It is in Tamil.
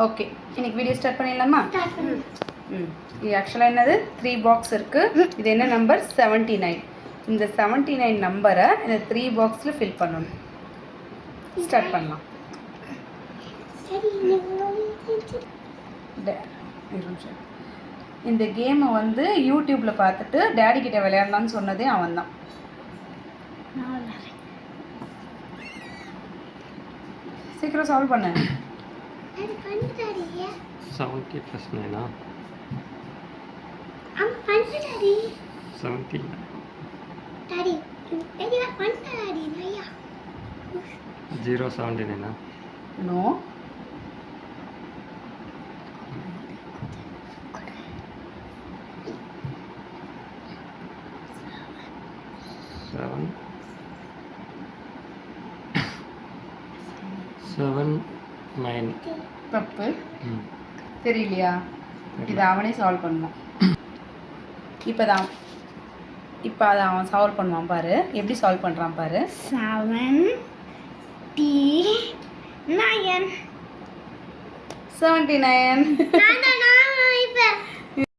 ஓகே, இன்னைக்கு வீடியோ ஸ்டார்ட் பண்ணிடலாமா? இது ஆக்சுவலாக என்னது 3 பாக்ஸ் இருக்குது. இது என்ன நம்பர்? 79. இந்த 79 நம்பரை இந்த 3 பாக்ஸில் ஃபில் பண்ணணும். ஸ்டார்ட் பண்ணலாம். இந்த கேமை வந்து யூடியூப்பில் பார்த்துட்டு டேடி கிட்ட விளையாடலான்னு சொன்னதே அவன் தான். சீக்கிரம் சால்வ் பண்ணு. 70 plus 9 70 079 நோ, 7 9 தப்பு. தெரியலையா? இதை அவனே சால்வ் பண்ணுவான். இப்போ அதை அவன் சால்வ் பண்ணுவான் பாரு. எப்படி சால்வ் பண்ணுறான் பாரு. 79 79